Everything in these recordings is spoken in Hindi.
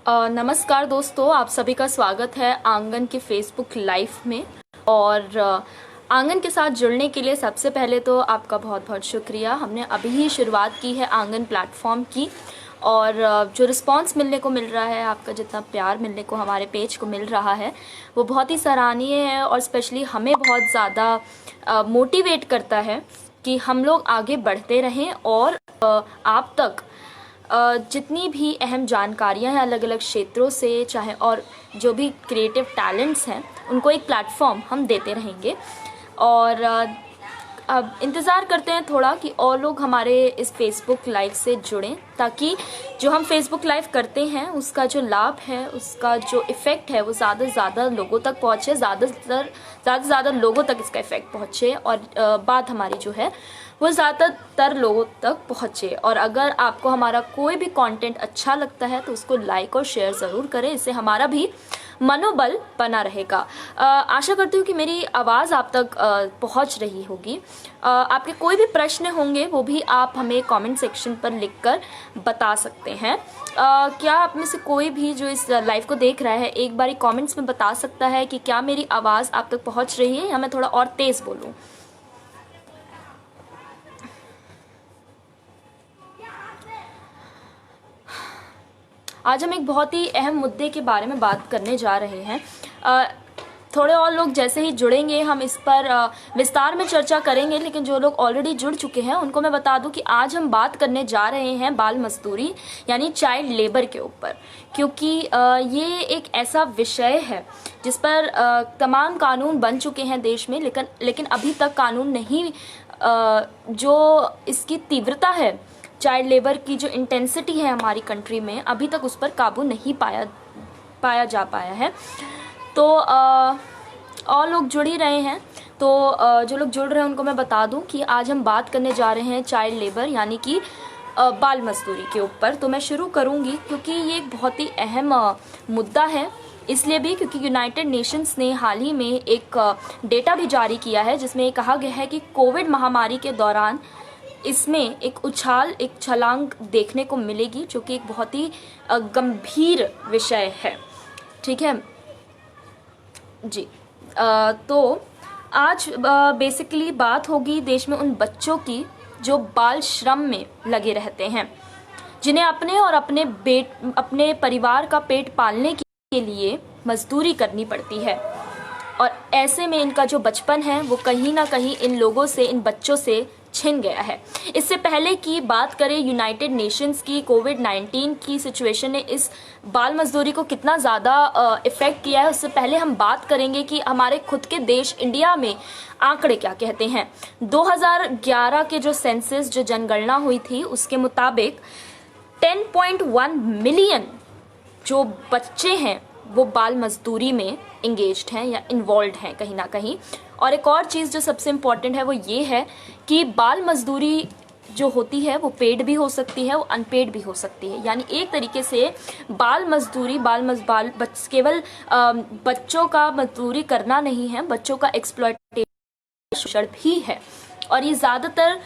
नमस्कार दोस्तों, आप सभी का स्वागत है आंगन के फेसबुक लाइव में। और आंगन के साथ जुड़ने के लिए सबसे पहले तो आपका बहुत बहुत शुक्रिया। हमने अभी ही शुरुआत की है आंगन प्लेटफॉर्म की, और जो रिस्पांस मिलने को मिल रहा है, आपका जितना प्यार मिलने को हमारे पेज को मिल रहा है वो बहुत ही सराहनीय है, और स्पेशली हमें बहुत ज़्यादा मोटिवेट करता है कि हम लोग आगे बढ़ते रहें और आप तक जितनी भी अहम जानकारियां हैं अलग अलग क्षेत्रों से, चाहे और जो भी क्रिएटिव टैलेंट्स हैं उनको एक प्लेटफॉर्म हम देते रहेंगे। और अब इंतज़ार करते हैं थोड़ा कि और लोग हमारे इस फेसबुक लाइव से जुड़ें, ताकि जो हम फेसबुक लाइव करते हैं उसका जो लाभ है, उसका जो इफ़ेक्ट है वो ज़्यादा से ज़्यादा लोगों तक पहुँचे, ज़्यादा से ज़्यादा लोगों तक इसका इफ़ेक्ट पहुँचे, और बात हमारी जो है वो ज़्यादातर लोगों तक पहुँचे। और अगर आपको हमारा कोई भी कंटेंट अच्छा लगता है तो उसको लाइक और शेयर ज़रूर करें, इससे हमारा भी मनोबल बना रहेगा। आशा करती हूँ कि मेरी आवाज़ आप तक पहुँच रही होगी। आपके कोई भी प्रश्न होंगे वो भी आप हमें कमेंट सेक्शन पर लिखकर बता सकते हैं। क्या आप में से कोई भी जो इस लाइव को देख रहा है एक बारी कमेंट्स में बता सकता है कि क्या मेरी आवाज़ आप तक पहुँच रही है या मैं थोड़ा और तेज़ बोलूँ? आज हम एक बहुत ही अहम मुद्दे के बारे में बात करने जा रहे हैं। थोड़े और लोग जैसे ही जुड़ेंगे हम इस पर विस्तार में चर्चा करेंगे, लेकिन जो लोग ऑलरेडी जुड़ चुके हैं उनको मैं बता दूं कि आज हम बात करने जा रहे हैं बाल मजदूरी यानी चाइल्ड लेबर के ऊपर, क्योंकि ये एक ऐसा विषय है जिस पर तमाम कानून बन चुके हैं देश में, लेकिन अभी तक कानून नहीं, जो इसकी तीव्रता है, चाइल्ड लेबर की जो इंटेंसिटी है हमारी कंट्री में, अभी तक उस पर काबू नहीं पाया जा पाया है। तो और लोग जुड़ ही रहे हैं, तो जो लोग जुड़ रहे हैं उनको मैं बता दूं कि आज हम बात करने जा रहे हैं चाइल्ड लेबर यानी कि बाल मजदूरी के ऊपर। तो मैं शुरू करूंगी क्योंकि ये एक बहुत ही अहम मुद्दा है, इसलिए भी क्योंकि यूनाइटेड नेशंस ने हाल ही में एक डेटा भी जारी किया है जिसमें कहा गया है कि कोविड महामारी के दौरान इसमें एक छलांग देखने को मिलेगी, जो कि एक बहुत ही गंभीर विषय है। ठीक है जी। तो आज बेसिकली बात होगी देश में उन बच्चों की जो बाल श्रम में लगे रहते हैं, जिन्हें अपने और अपने परिवार का पेट पालने के लिए मजदूरी करनी पड़ती है, और ऐसे में इनका जो बचपन है वो कहीं ना कहीं इन बच्चों से छिन गया है। इससे पहले की बात करें यूनाइटेड नेशंस की, कोविड-19 की सिचुएशन ने इस बाल मजदूरी को कितना ज़्यादा इफ़ेक्ट किया है, उससे पहले हम बात करेंगे कि हमारे खुद के देश इंडिया में आंकड़े क्या कहते हैं। 2011 के जो सेंसस, जो जनगणना हुई थी, उसके मुताबिक 10.1 मिलियन जो बच्चे हैं वो बाल मजदूरी में इंगेज्ड हैं या इन्वॉल्व हैं कहीं ना कहीं। और एक और चीज़ जो सबसे इम्पॉर्टेंट है वो ये है कि बाल मजदूरी जो होती है वो पेड भी हो सकती है, वो अनपेड भी हो सकती है। यानी एक तरीके से बाल मजदूरी केवल बच्चों का मजदूरी करना नहीं है, बच्चों का एक्सप्लॉयटेशन भी है। और ये ज़्यादातर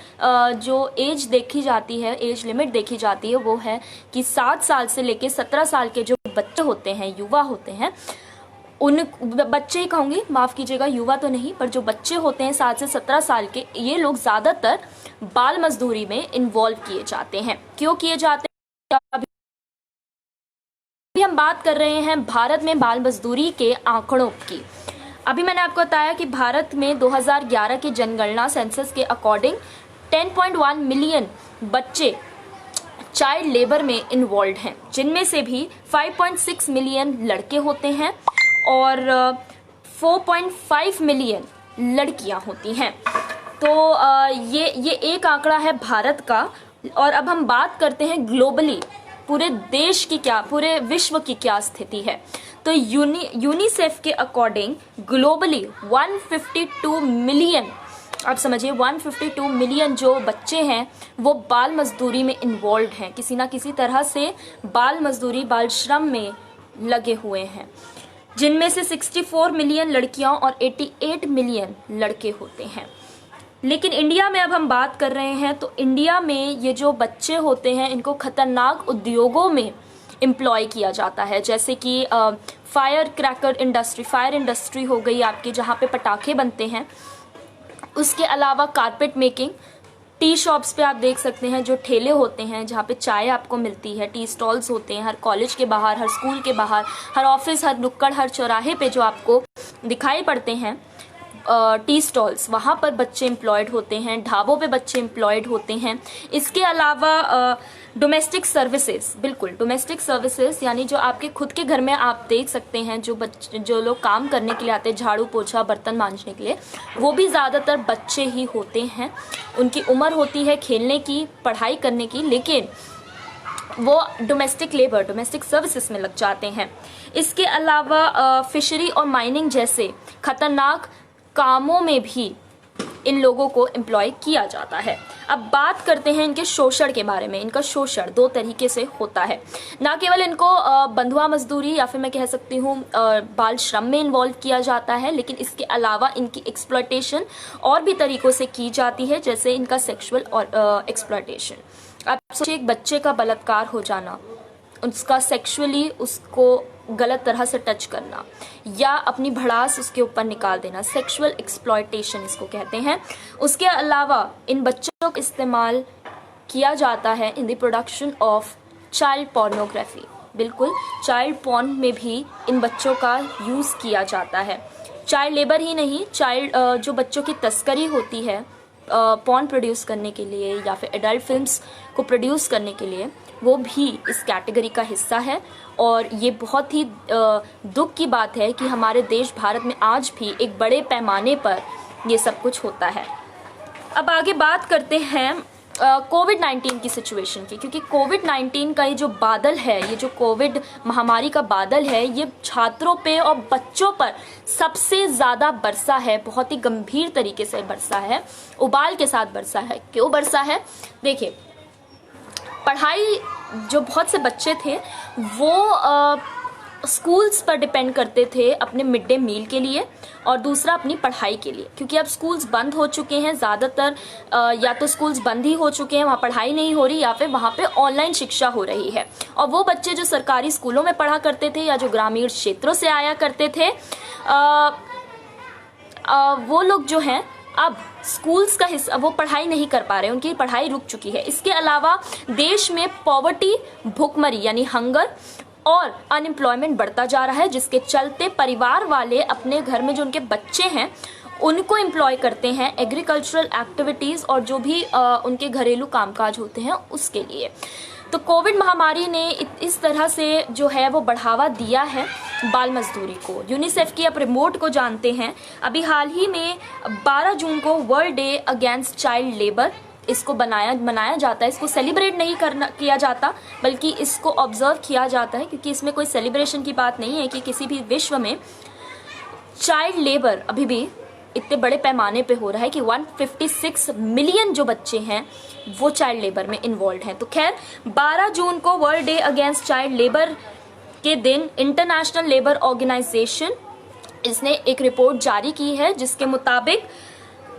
जो एज देखी जाती है, एज लिमिट देखी जाती है, वो है कि 7 साल से लेकर 17 साल के जो बच्चे होते हैं, युवा होते हैं, उन बच्चे ही कहूँगी, माफ़ कीजिएगा, युवा तो नहीं, पर जो बच्चे होते हैं 7 से 17 साल के, ये लोग ज़्यादातर बाल मजदूरी में इन्वॉल्व किए जाते हैं। क्यों किए जाते हैं? अभी हम बात कर रहे हैं भारत में बाल मजदूरी के आंकड़ों की। अभी मैंने आपको बताया कि भारत में 2011 के जनगणना सेंसस के अकॉर्डिंग 10.1 मिलियन बच्चे चाइल्ड लेबर में इन्वॉल्व हैं, जिनमें से भी 5.6 मिलियन लड़के होते हैं और 4.5 मिलियन लड़कियां होती हैं। तो ये एक आंकड़ा है भारत का। और अब हम बात करते हैं ग्लोबली, पूरे देश की क्या, पूरे विश्व की क्या स्थिति है। तो यूनिसेफ के अकॉर्डिंग ग्लोबली 152 मिलियन, आप समझिए 152 मिलियन जो बच्चे हैं वो बाल मजदूरी में इन्वॉल्व हैं, किसी ना किसी तरह से बाल मजदूरी, बाल श्रम में लगे हुए हैं, जिनमें से 64 मिलियन लड़कियां और 88 मिलियन लड़के होते हैं। लेकिन इंडिया में अब हम बात कर रहे हैं, तो इंडिया में ये जो बच्चे होते हैं इनको खतरनाक उद्योगों में एम्प्लॉय किया जाता है, जैसे कि fire cracker industry, fire industry हो गई आपकी जहाँ पे पटाखे बनते हैं। उसके अलावा कारपेट मेकिंग, टी शॉप्स पे आप देख सकते हैं जो ठेले होते हैं जहाँ पे चाय आपको मिलती है, टी स्टॉल्स होते हैं हर कॉलेज के बाहर, हर स्कूल के बाहर, हर ऑफिस, हर नुक्कड़, हर चौराहे पे जो आपको दिखाई पड़ते हैं टी स्टॉल्स, वहाँ पर बच्चे एम्प्लॉयड होते हैं, ढाबों पे बच्चे एम्प्लॉयड होते हैं। इसके अलावा डोमेस्टिक सर्विसेज, बिल्कुल डोमेस्टिक सर्विसेज यानी जो आपके खुद के घर में आप देख सकते हैं जो लोग काम करने के लिए आते हैं, झाड़ू पोछा बर्तन मांजने के लिए, वो भी ज़्यादातर बच्चे ही होते हैं। उनकी उम्र होती है खेलने की, पढ़ाई करने की, लेकिन वो डोमेस्टिक लेबर, डोमेस्टिक सर्विसेज में लग जाते हैं। इसके अलावा फिशरी और माइनिंग जैसे खतरनाक कामों में भी इन लोगों को एम्प्लॉय किया जाता है। अब बात करते हैं इनके शोषण के बारे में। इनका शोषण दो तरीके से होता है, ना केवल इनको बंधुआ मजदूरी या फिर मैं कह सकती हूँ बाल श्रम में इन्वॉल्व किया जाता है, लेकिन इसके अलावा इनकी एक्सप्लॉयटेशन और भी तरीकों से की जाती है, जैसे इनका सेक्सुअल और एक्सप्लॉयटेशन। अब सोचिए एक बच्चे का बलात्कार हो जाना, उसका सेक्सुअली उसको गलत तरह से टच करना या अपनी भड़ास उसके ऊपर निकाल देना, सेक्सुअल एक्सप्लॉयटेशन इसको कहते हैं। उसके अलावा इन बच्चों का इस्तेमाल किया जाता है in the production of child pornography, बिल्कुल चाइल्ड पॉर्न में भी इन बच्चों का यूज़ किया जाता है। चाइल्ड लेबर ही नहीं, चाइल्ड जो बच्चों की तस्करी होती है पॉर्न प्रोड्यूस करने के लिए या फिर एडल्ट फिल्म्स को प्रोड्यूस करने के लिए, वो भी इस कैटेगरी का हिस्सा है। और ये बहुत ही दुख की बात है कि हमारे देश भारत में आज भी एक बड़े पैमाने पर ये सब कुछ होता है। अब आगे बात करते हैं कोविड-19 की सिचुएशन की, क्योंकि कोविड-19 का ये जो बादल है, ये जो कोविड महामारी का बादल है, ये छात्रों पे और बच्चों पर सबसे ज़्यादा बरसा है, बहुत ही गंभीर तरीके से बरसा है, उबाल के साथ बरसा है। क्यों बरसा है? देखिए, पढ़ाई जो बहुत से बच्चे थे वो स्कूल्स पर डिपेंड करते थे अपने मिड डे मील के लिए और दूसरा अपनी पढ़ाई के लिए, क्योंकि अब स्कूल्स बंद हो चुके हैं ज़्यादातर, या तो स्कूल्स बंद ही हो चुके हैं, वहाँ पढ़ाई नहीं हो रही, या फिर वहाँ पे ऑनलाइन शिक्षा हो रही है। और वो बच्चे जो सरकारी स्कूलों में पढ़ा करते थे या जो ग्रामीण क्षेत्रों से आया करते थे, वो लोग जो हैं अब स्कूल्स का हिस्सा, वो पढ़ाई नहीं कर पा रहे, उनकी पढ़ाई रुक चुकी है। इसके अलावा देश में पॉवर्टी, भुखमरी यानी हंगर और अनएम्प्लॉयमेंट बढ़ता जा रहा है, जिसके चलते परिवार वाले अपने घर में जो उनके बच्चे हैं उनको एम्प्लॉय करते हैं एग्रीकल्चरल एक्टिविटीज़ और जो भी उनके घरेलू कामकाज होते हैं उसके लिए। तो कोविड महामारी ने इस तरह से जो है वो बढ़ावा दिया है बाल मजदूरी को। यूनिसेफ की आप रिपोर्ट को जानते हैं, अभी हाल ही में 12 जून को world day against child labour इसको मनाया जाता है। इसको सेलिब्रेट नहीं किया जाता, बल्कि इसको ऑब्जर्व किया जाता है, क्योंकि इसमें कोई सेलिब्रेशन की बात नहीं है कि किसी भी विश्व में चाइल्ड लेबर अभी भी इतने बड़े पैमाने पे हो रहा है कि 156 मिलियन जो बच्चे हैं वो चाइल्ड लेबर में इन्वॉल्व हैं। तो खैर 12 जून को world day against child labour के दिन इंटरनेशनल लेबर ऑर्गेनाइजेशन इसने एक रिपोर्ट जारी की है, जिसके मुताबिक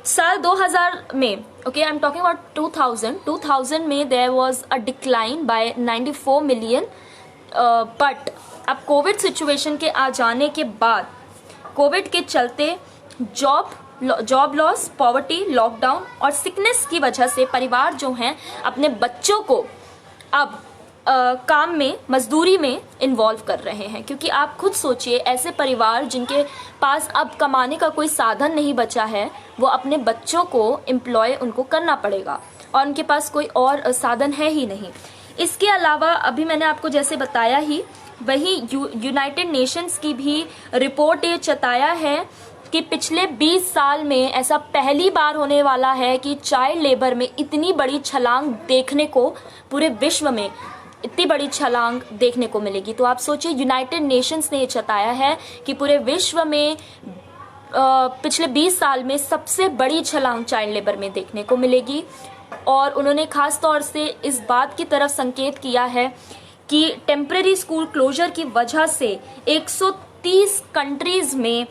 साल 2000 में, okay I am talking about 2000 में there was a decline by 94 million, but अब कोविड सिचुएशन के आ जाने के बाद, कोविड के चलते जॉब लॉस, पॉवर्टी, लॉकडाउन और सिकनेस की वजह से परिवार जो हैं अपने बच्चों को अब काम में, मजदूरी में इन्वॉल्व कर रहे हैं। क्योंकि आप खुद सोचिए, ऐसे परिवार जिनके पास अब कमाने का कोई साधन नहीं बचा है, वो अपने बच्चों को एम्प्लॉय उनको करना पड़ेगा और उनके पास कोई और साधन है ही नहीं। इसके अलावा अभी मैंने आपको जैसे बताया ही, वही यूनाइटेड नेशंस की भी रिपोर्ट ये चताया है कि पिछले 20 साल में ऐसा पहली बार होने वाला है कि चाइल्ड लेबर में इतनी बड़ी छलांग देखने को, पूरे विश्व में इतनी बड़ी छलांग देखने को मिलेगी। तो आप सोचिए, यूनाइटेड नेशंस ने ये चताया है कि पूरे विश्व में पिछले 20 साल में सबसे बड़ी छलांग चाइल्ड लेबर में देखने को मिलेगी। और उन्होंने खास तौर से इस बात की तरफ संकेत किया है कि टेम्परेरी स्कूल क्लोजर की वजह से 130 कंट्रीज में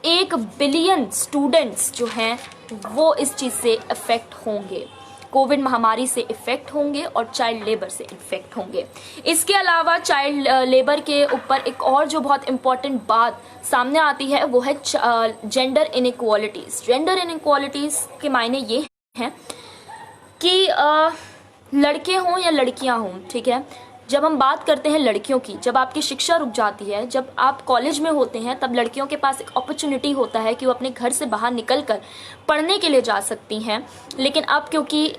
1 बिलियन स्टूडेंट्स जो हैं वो इस चीज़ से अफेक्ट होंगे। कोविड महामारी से इफेक्ट होंगे और चाइल्ड लेबर से इफेक्ट होंगे। इसके अलावा चाइल्ड लेबर के ऊपर एक और जो बहुत इम्पॉर्टेंट बात सामने आती है वो है जेंडर इनइक्वालिटीज़। जेंडर इनइक्वालिटीज़ के मायने ये हैं कि लड़के हों या लड़कियां हों, ठीक है, जब हम बात करते हैं लड़कियों की, जब आपकी शिक्षा रुक जाती है, जब आप कॉलेज में होते हैं, तब लड़कियों के पास एक अपॉर्चुनिटी होता है कि वो अपने घर से बाहर निकलकर पढ़ने के लिए जा सकती हैं। लेकिन अब क्योंकि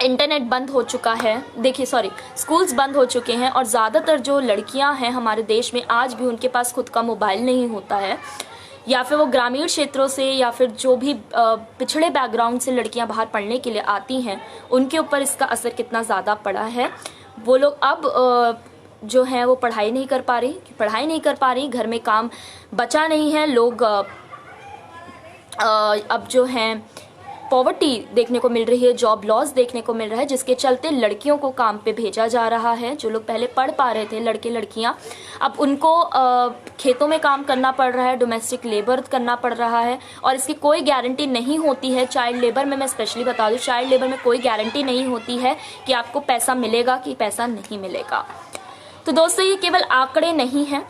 इंटरनेट बंद हो चुका है, देखिए सॉरी, स्कूल्स बंद हो चुके हैं और ज़्यादातर जो लड़कियां हैं हमारे देश में आज भी उनके पास खुद का मोबाइल नहीं होता है, या फिर वो ग्रामीण क्षेत्रों से या फिर जो भी पिछड़े बैकग्राउंड से लड़कियां बाहर पढ़ने के लिए आती हैं, उनके ऊपर इसका असर कितना ज़्यादा पड़ा है। वो लोग अब जो है वो पढ़ाई नहीं कर पा रही, घर में काम बचा नहीं है, लोग अब जो है पॉवर्टी देखने को मिल रही है, जॉब लॉस देखने को मिल रहा है, जिसके चलते लड़कियों को काम पे भेजा जा रहा है। जो लोग पहले पढ़ पा रहे थे, लड़के लड़कियां, अब उनको खेतों में काम करना पड़ रहा है, डोमेस्टिक लेबर करना पड़ रहा है, और इसकी कोई गारंटी नहीं होती है। चाइल्ड लेबर में मैं स्पेशली बता दूं, चाइल्ड लेबर में कोई गारंटी नहीं होती है कि आपको पैसा मिलेगा कि पैसा नहीं मिलेगा। तो दोस्तों, ये केवल आंकड़े नहीं हैं,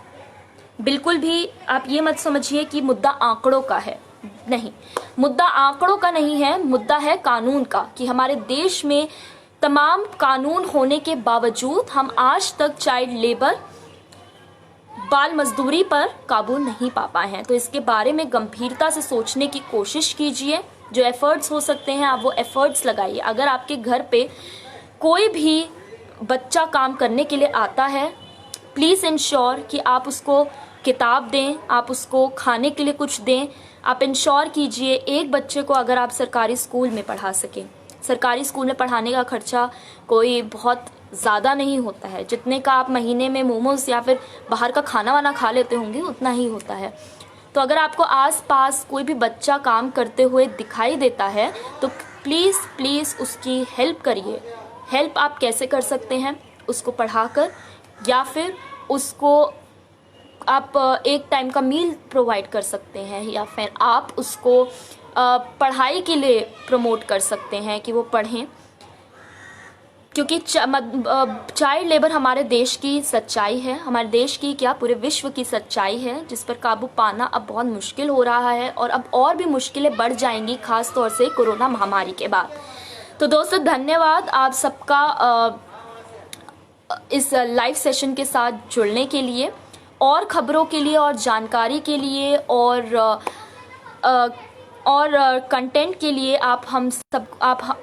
बिल्कुल भी आप ये मत समझिए कि मुद्दा आंकड़ों का है, नहीं, मुद्दा आंकड़ों का नहीं है, मुद्दा है कानून का, कि हमारे देश में तमाम कानून होने के बावजूद हम आज तक चाइल्ड लेबर, बाल मजदूरी पर काबू नहीं पा पाए हैं। तो इसके बारे में गंभीरता से सोचने की कोशिश कीजिए। जो एफर्ट्स हो सकते हैं आप वो एफर्ट्स लगाइए। अगर आपके घर पे कोई भी बच्चा काम करने के लिए आता है, प्लीज़ इंश्योर कि आप उसको किताब दें, आप उसको खाने के लिए कुछ दें। आप इंश्योर कीजिए एक बच्चे को अगर आप सरकारी स्कूल में पढ़ा सकें। सरकारी स्कूल में पढ़ाने का खर्चा कोई बहुत ज़्यादा नहीं होता है, जितने का आप महीने में मोमोज या फिर बाहर का खाना वाना खा लेते होंगे उतना ही होता है। तो अगर आपको आसपास कोई भी बच्चा काम करते हुए दिखाई देता है तो प्लीज़ उसकी हेल्प करिए। हेल्प आप कैसे कर सकते हैं? उसको पढ़ाकर, या फिर उसको आप एक टाइम का मील प्रोवाइड कर सकते हैं, या फिर आप उसको पढ़ाई के लिए प्रमोट कर सकते हैं कि वो पढ़ें। क्योंकि चाइल्ड लेबर हमारे देश की सच्चाई है, हमारे देश की क्या पूरे विश्व की सच्चाई है, जिस पर काबू पाना अब बहुत मुश्किल हो रहा है, और अब और भी मुश्किलें बढ़ जाएंगी, खास तौर से कोरोना महामारी के बाद। तो दोस्तों, धन्यवाद आप सबका इस लाइव सेशन के साथ जुड़ने के लिए। और खबरों के लिए और जानकारी के लिए और कंटेंट के लिए आप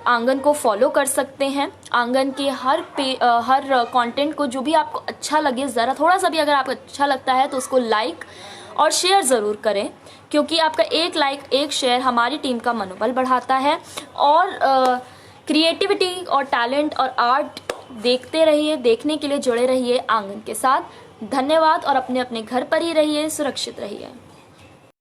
आंगन को फॉलो कर सकते हैं। आंगन के हर कंटेंट को जो भी आपको अच्छा लगे, ज़रा थोड़ा सा भी अगर आपको अच्छा लगता है तो उसको लाइक और शेयर ज़रूर करें, क्योंकि आपका एक लाइक एक शेयर हमारी टीम का मनोबल बढ़ाता है। और क्रिएटिविटी और टैलेंट और आर्ट देखते रहिए, देखने के लिए जुड़े रहिए आंगन के साथ। धन्यवाद, और अपने अपने घर पर ही रहिए, सुरक्षित रहिए।